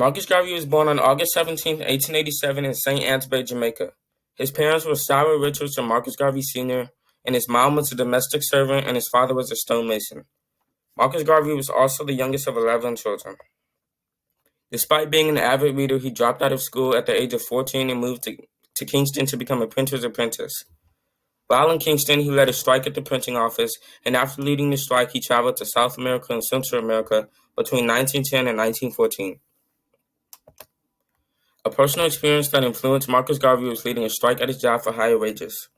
Marcus Garvey was born on August 17, 1887 in St. Anne's Bay, Jamaica. His parents were Sarah Richards and Marcus Garvey Sr., and his mom was a domestic servant and his father was a stonemason. Marcus Garvey was also the youngest of 11 children. Despite being an avid reader, he dropped out of school at the age of 14 and moved to Kingston to become a printer's apprentice. While in Kingston, he led a strike at the printing office, and after leading the strike, he traveled to South America and Central America between 1910 and 1914. A personal experience that influenced Marcus Garvey was leading a strike at his job for higher wages.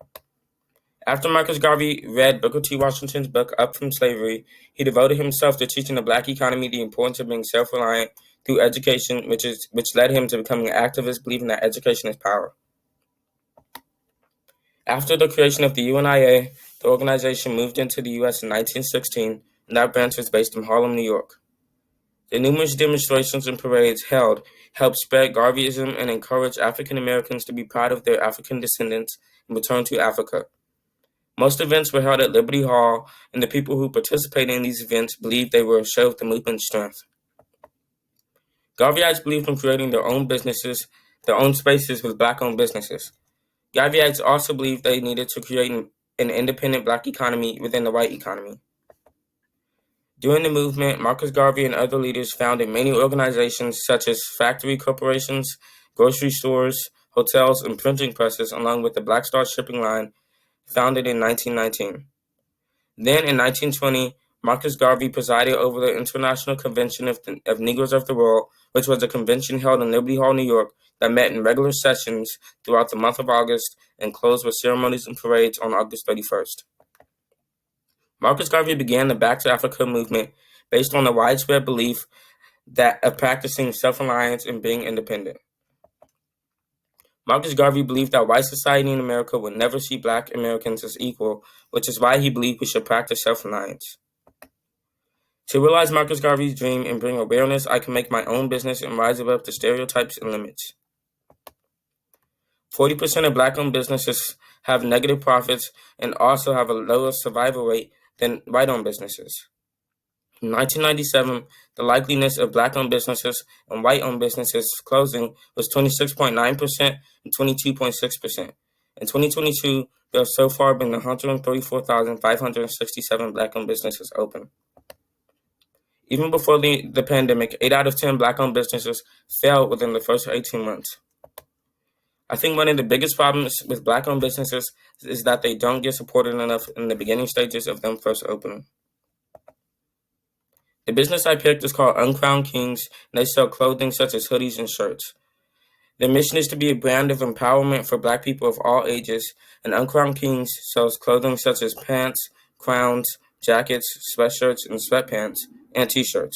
After Marcus Garvey read Booker T. Washington's book, Up from Slavery, he devoted himself to teaching the black economy the importance of being self-reliant through education, which led him to becoming an activist believing that education is power. After the creation of the UNIA, the organization moved into the U.S. in 1916, and that branch was based in Harlem, New York. The numerous demonstrations and parades held helped spread Garveyism and encourage African Americans to be proud of their African descendants and return to Africa. Most events were held at Liberty Hall, and the people who participated in these events believed they were a show of the movement's strength. Garveyites believed in creating their own businesses, their own spaces with black-owned businesses. Garveyites also believed they needed to create an independent black economy within the white economy. During the movement, Marcus Garvey and other leaders founded many organizations such as factory corporations, grocery stores, hotels, and printing presses, along with the Black Star Shipping Line, founded in 1919. Then, in 1920, Marcus Garvey presided over the International Convention of Negroes of the World, which was a convention held in Liberty Hall, New York, that met in regular sessions throughout the month of August and closed with ceremonies and parades on August 31st. Marcus Garvey began the Back to Africa movement based on the widespread belief of practicing self-reliance and being independent. Marcus Garvey believed that white society in America would never see black Americans as equal, which is why he believed we should practice self-reliance. To realize Marcus Garvey's dream and bring awareness, I can make my own business and rise above the stereotypes and limits. 40% of black-owned businesses have negative profits and also have a lower survival rate than white-owned businesses. In 1997, the likeliness of black-owned businesses and white-owned businesses closing was 26.9% and 22.6%. In 2022, there have so far been 134,567 black-owned businesses open. Even before the pandemic, 8 out of 10 black-owned businesses failed within the first 18 months. I think one of the biggest problems with black-owned businesses is that they don't get supported enough in the beginning stages of them first opening. The business I picked is called Uncrowned Kings, and they sell clothing such as hoodies and shirts. Their mission is to be a brand of empowerment for black people of all ages, and Uncrowned Kings sells clothing such as pants, crowns, jackets, sweatshirts, and sweatpants, and t-shirts.